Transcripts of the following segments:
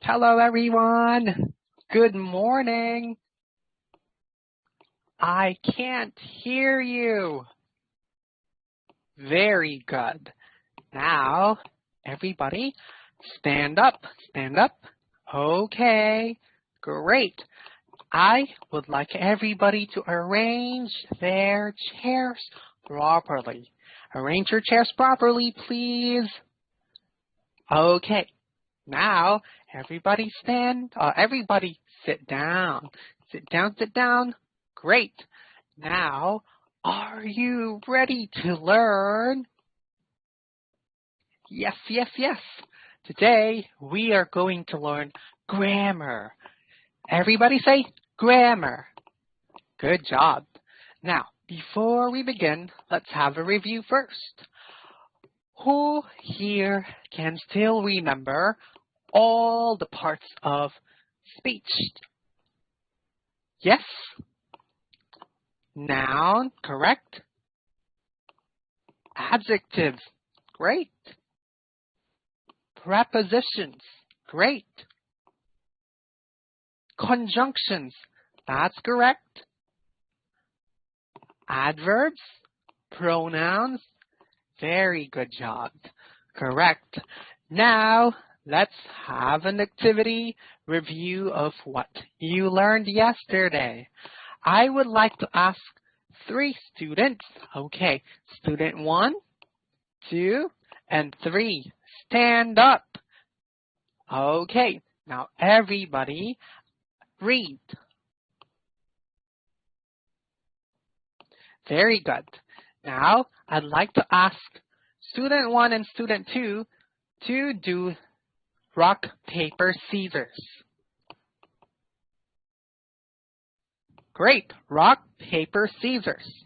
Hello, everyone. Good morning. I can't hear you. Very good. Now, everybody, stand up, stand up. Okay, great. I would like everybody to arrange their chairs properly. Arrange your chairs properly, please. Okay, now everybody everybody sit down. Sit down, sit down. Great. Now, are you ready to learn? Yes, yes, yes. Today, we are going to learn grammar. Everybody say grammar. Good job. Now, before we begin, let's have a review first. Who here can still remember all the parts of speech? Yes? Noun, correct. Adjectives, great. Prepositions, great. Conjunctions, that's correct. Adverbs, pronouns, very good job. Correct. Now, let's have an activity review of what you learned yesterday. I would like to ask 3 students. Okay, student 1, 2, and 3. Stand up. Okay, now everybody read. Very good. Now, I'd like to ask student 1 and student 2 to do rock, paper, scissors. Great. Rock, paper, scissors.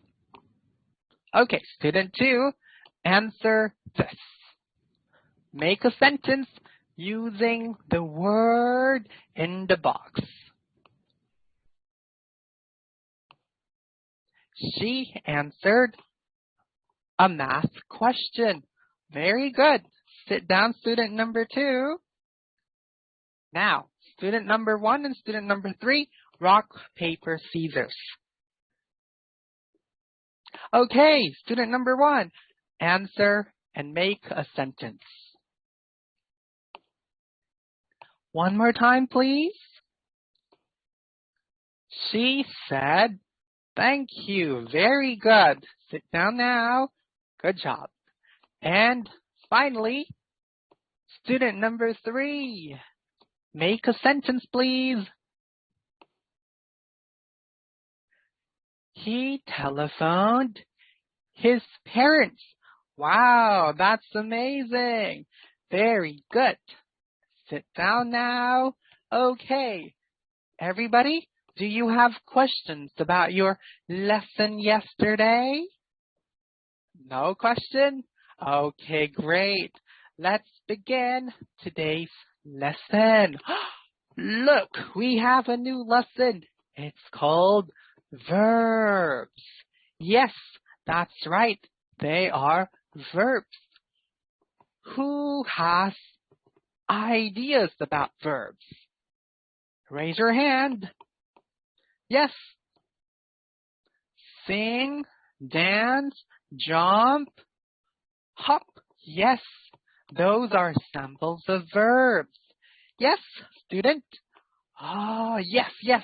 Okay, student 2, answer this. Make a sentence using the word in the box. She answered a math question. Very good. Sit down, student number 2. Now, student number 1 and student number 3, rock, paper, scissors. Okay, student number 1, answer and make a sentence. One more time, please. She said, thank you. Very good. Sit down now. Good job. And finally, student number 3, make a sentence, please. He telephoned his parents. Wow, that's amazing. Very good. Sit down now. Okay. Everybody, do you have questions about your lesson yesterday? No question? Okay, great. Let's begin today's lesson. Look, we have a new lesson. It's called verbs. Yes, that's right. They are verbs. Who has ideas about verbs? Raise your hand. Yes. Sing, dance, jump, hop. Yes, those are samples of verbs. Yes, student? Oh, yes, yes.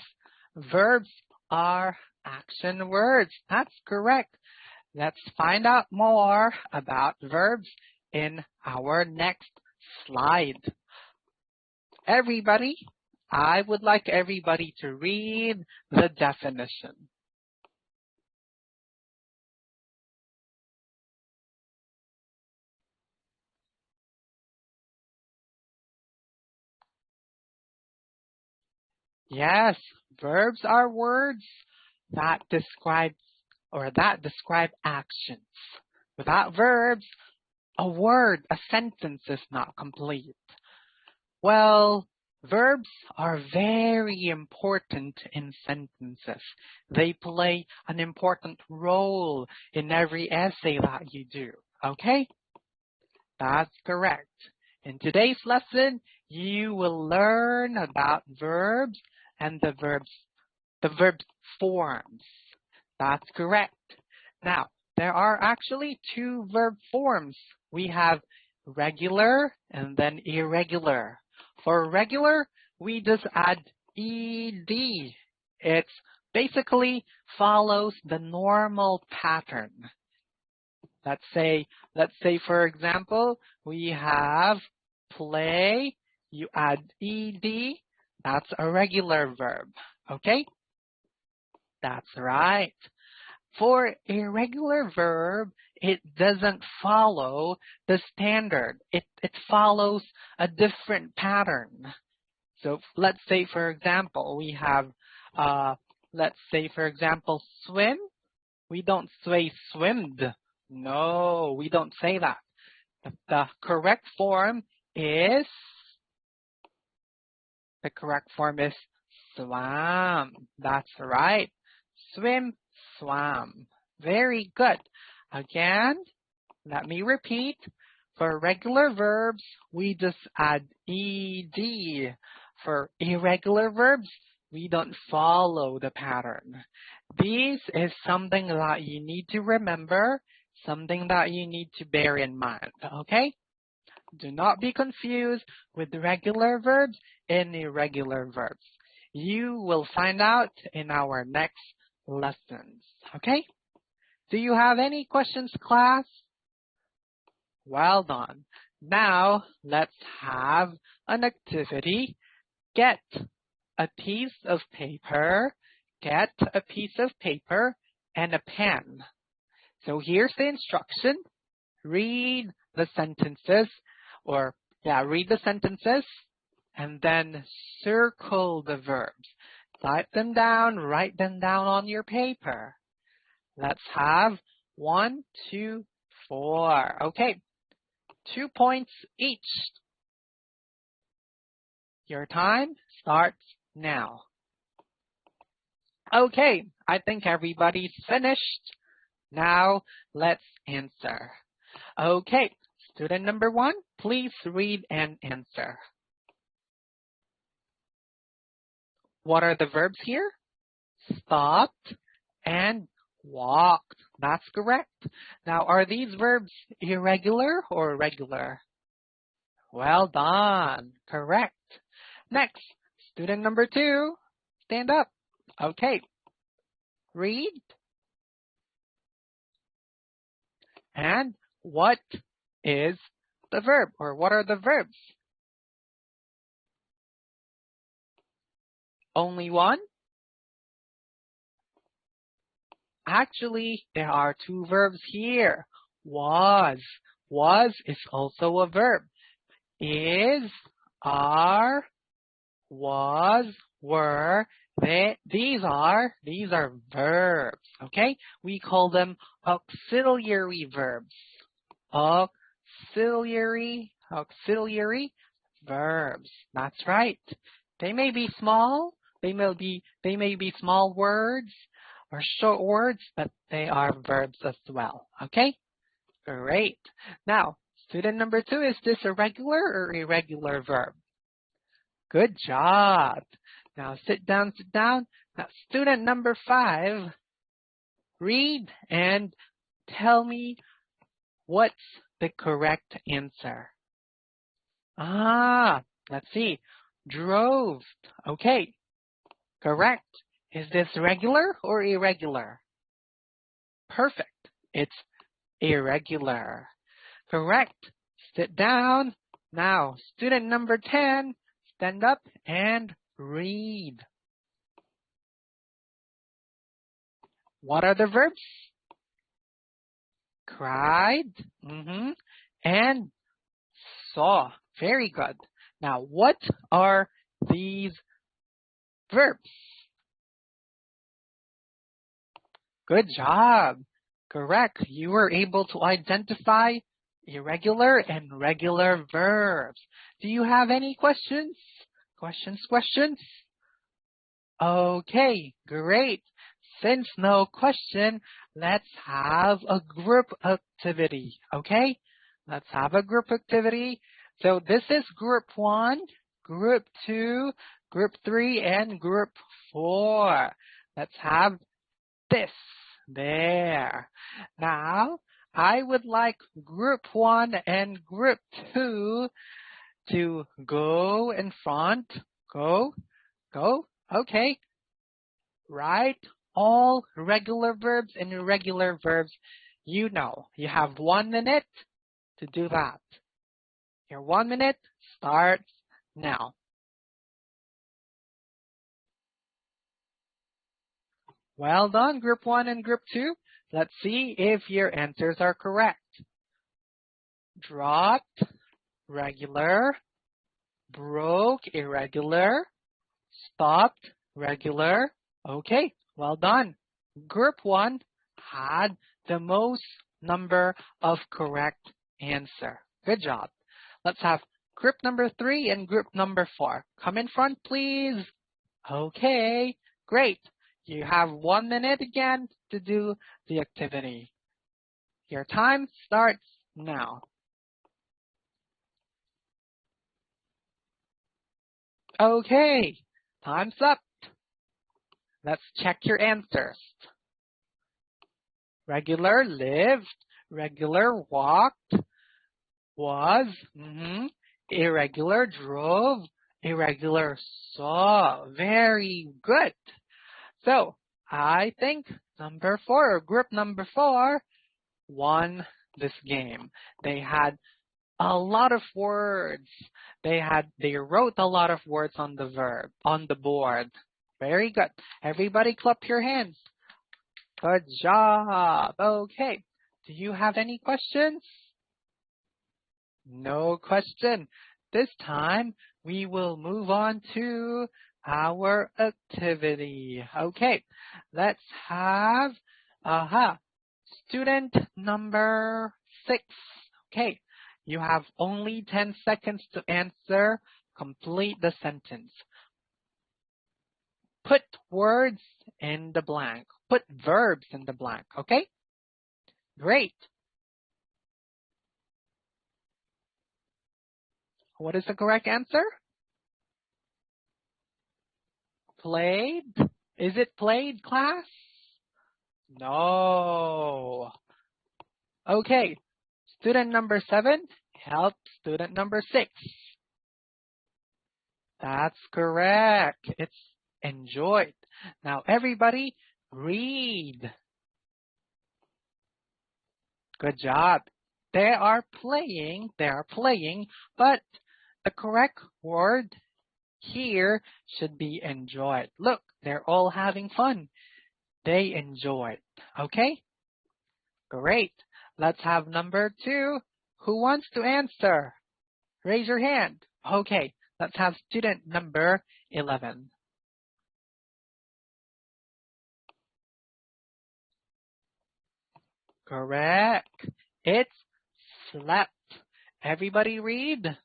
Verbs are action words. That's correct. Let's find out more about verbs in our next slide. Everybody, I would like everybody to read the definition. Yes, verbs are words that describe actions. Without verbs, a sentence is not complete. Well, verbs are very important in sentences. They play an important role in every essay that you do. Okay? That's correct. In today's lesson, you will learn about verbs and the verb forms. That's correct. Now, there are actually two verb forms. We have regular and then irregular. For regular, we just add ed. It basically follows the normal pattern. Let's say for example, we have play, you add ed, that's a regular verb, okay? That's right. For irregular verb, it doesn't follow the standard. It follows a different pattern. So let's say for example, we have, swim. We don't say swimmed. No, we don't say that. The correct form is swam. That's right. Swim, swam. Very good. Again, let me repeat. For regular verbs, we just add ed. For irregular verbs, we don't follow the pattern. This is something that you need to remember, something that you need to bear in mind, okay? Do not be confused with regular verbs and irregular verbs. You will find out in our next lessons, okay? Do you have any questions, class? Well done. Now, let's have an activity. Get a piece of paper and a pen. So here's the instruction. Read the sentences and then circle the verbs. Type them down, write them down on your paper. Let's have 1, 2, 4. Okay, 2 points each. Your time starts now. Okay, I think everybody's finished. Now, let's answer. Okay, student number 1, please read and answer. What are the verbs here? Stopped and walked. That's correct. Now, are these verbs irregular or regular? Well done. Correct. Next, student number 2, stand up. Okay. Read. And what is the verb, or what are the verbs? Only one? Actually, there are 2 verbs here. Was. Was is also a verb. Is, are, was, were. These are verbs. Okay? We call them auxiliary verbs. Auxiliary verbs. That's right. They may be small. They may be small words or short words, but they are verbs as well. Okay? Great. Now, student number 2, is this a regular or irregular verb? Good job. Now, sit down. Now, student number 5, read and tell me what's the correct answer. Let's see. Drove. Okay. Correct. Is this regular or irregular? Perfect. It's irregular. Correct. Sit down. Now, student number 10, stand up and read. What are the verbs? Cried. And saw. Very good. Now, what are these verbs? Good job. Correct. You were able to identify irregular and regular verbs. Do you have any questions? Questions? Okay, great. Since no question, let's have a group activity, okay? Let's have a group activity. So this is group 1. Group 2, Group 3, and Group 4. Let's have this there. Now, I would like Group 1 and Group 2 to go in front. Go. Okay. Write all regular verbs and irregular verbs you know. You have 1 minute to do that. Your 1 minute starts now. Well done, Group 1 and Group 2. Let's see if your answers are correct. Dropped, regular. Broke, irregular. Stopped, regular. Okay, well done. Group 1 had the most number of correct answer. Good job. Let's have group number 3 and group number 4. Come in front, please. Okay, great. You have 1 minute again to do the activity. Your time starts now. Okay, time's up. Let's check your answers. Regular, lived. Regular, walked. Was. Irregular, drove. Irregular, saw. Very good. So, I think number 4, or group number 4, won this game. They had a lot of words. They wrote a lot of words on the board. Very good. Everybody clap your hands. Good job. Okay. Do you have any questions? No question. This time we will move on to our activity. Okay. Let's have student number 6. Okay. You have only 10 seconds to answer. Complete the sentence. Put words in the blank. Put verbs in the blank, okay? Great. What is the correct answer? Played? Is it played, class? No. Okay. Student number 7, help student number 6. That's correct. It's enjoyed. Now everybody read. Good job. They are playing, but the correct word here should be enjoyed. Look, they're all having fun. They enjoyed. Okay? Great. Let's have number 2. Who wants to answer? Raise your hand. Okay. Let's have student number 11. Correct. It's slept. Everybody read.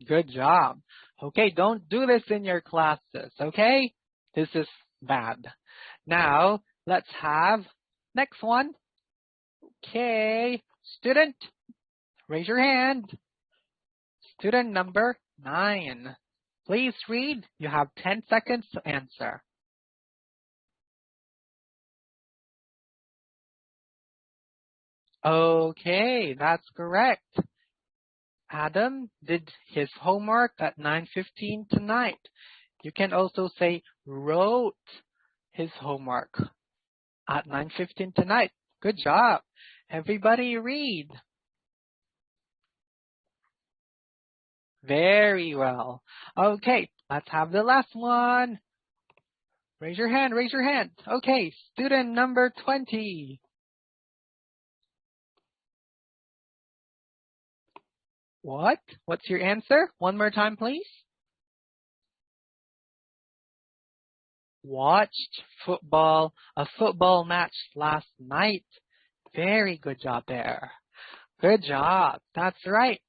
Good job. Okay, don't do this in your classes, okay? This is bad. Now, let's have next one. Okay, student, raise your hand. Student number 9. Please read. You have 10 seconds to answer. Okay, that's correct. Adam did his homework at 9:15 tonight. You can also say wrote his homework at 9:15 tonight. Good job. Everybody read. Very well. Okay, let's have the last one. Raise your hand, raise your hand. Okay, student number 20. What? What's your answer? One more time, please. Watched a football match last night. Very good job there. Good job. That's right.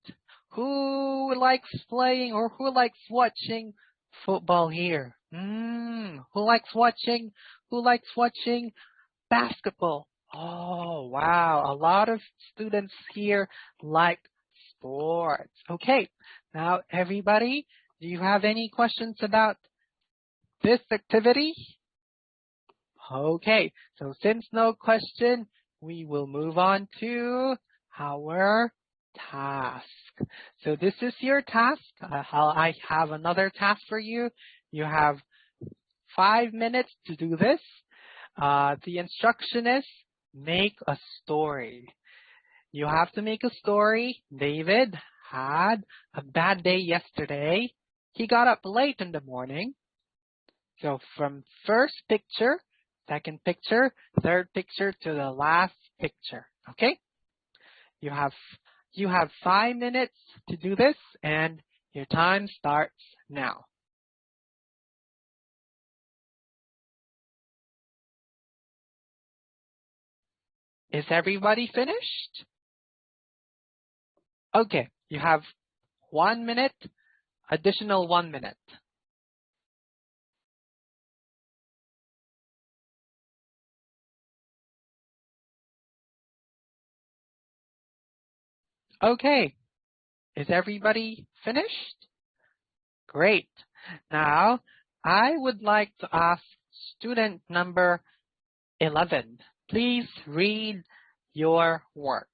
Who likes playing or who likes watching football here? Who likes watching basketball? Oh, wow. A lot of students here like sports. Okay, now everybody, do you have any questions about this activity? Okay, so since no question, we will move on to our task. So this is your task. I have another task for you. You have 5 minutes to do this. The instruction is make a story. You have to make a story. David had a bad day yesterday. He got up late in the morning. So from first picture, second picture, third picture to the last picture. Okay? You have 5 minutes to do this, and your time starts now. Is everybody finished? Okay, you have 1 minute, additional 1 minute. Okay, is everybody finished? Great. Now, I would like to ask student number 11, please read your work.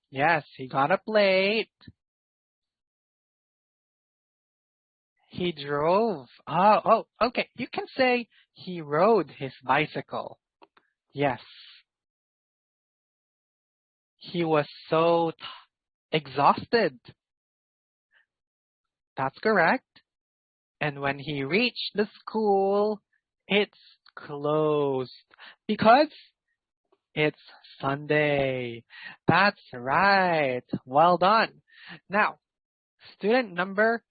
Yes, he got up late. He drove. Oh, okay. You can say he rode his bicycle. Yes. He was so exhausted. That's correct. And when he reached the school, it's closed because it's Sunday. That's right. Well done. Now, student number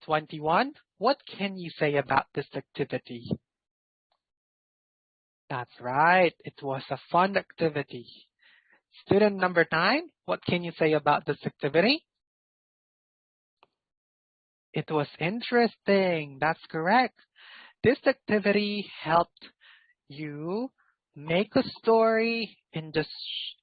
21, what can you say about this activity? That's right. It was a fun activity. Student number 9, what can you say about this activity? It was interesting. That's correct. This activity helped you make a story in just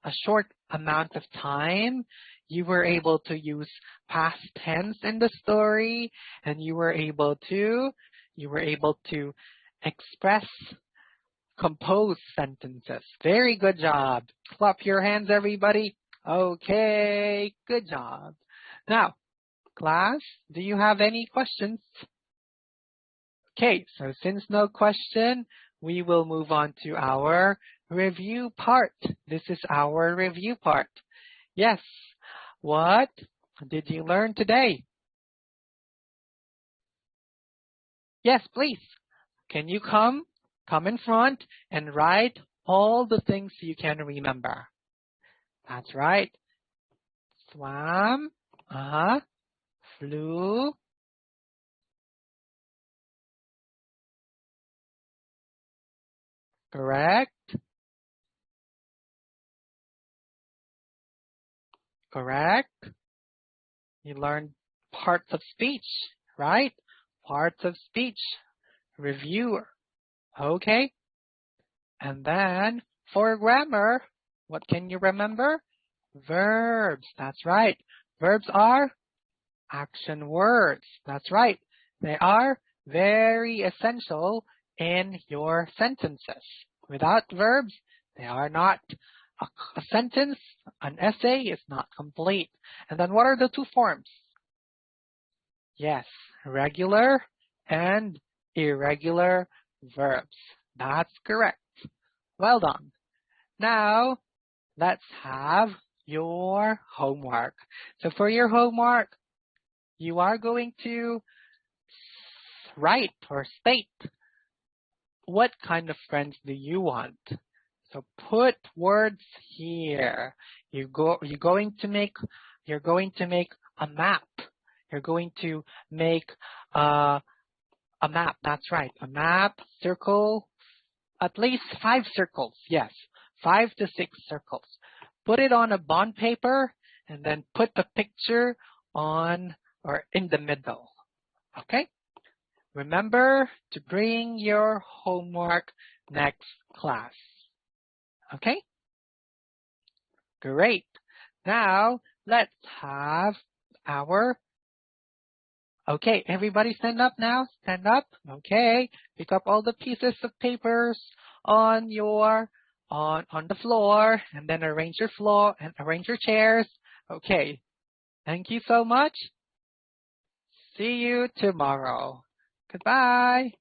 a short amount of time. You were able to use past tense in the story, and you were able to express composed sentences. Very good job. Clap your hands, everybody. Okay, good job. Now, class, do you have any questions? Okay, so since no question, we will move on to our review part. This is our review part. Yes, what did you learn today? Yes, please. Can you come in front and write all the things you can remember? That's right. Swam, flew, correct, correct. You learned parts of speech, right? Parts of speech, reviewer, okay? And then for grammar, what can you remember? Verbs, that's right. Verbs are action words, that's right. They are very essential in your sentences. Without verbs, they are not a sentence, an essay is not complete. And then what are the two forms? Yes, regular and irregular verbs. That's correct. Well done. Now, let's have your homework. So for your homework, you are going to write or state what kind of friends do you want. So put words here. You're going to make a map. You're going to make a map. That's right. A map, circle, at least 5 circles. Yes, 5 to 6 circles. Put it on a bond paper and then put the picture on or in the middle. Okay? Remember to bring your homework next class. Okay? Great. Now, let's have our... Okay, everybody stand up now. Stand up. Okay. Pick up all the pieces of papers on your on the floor and then arrange your floor and arrange your chairs. Okay. Thank you so much. See you tomorrow. Goodbye.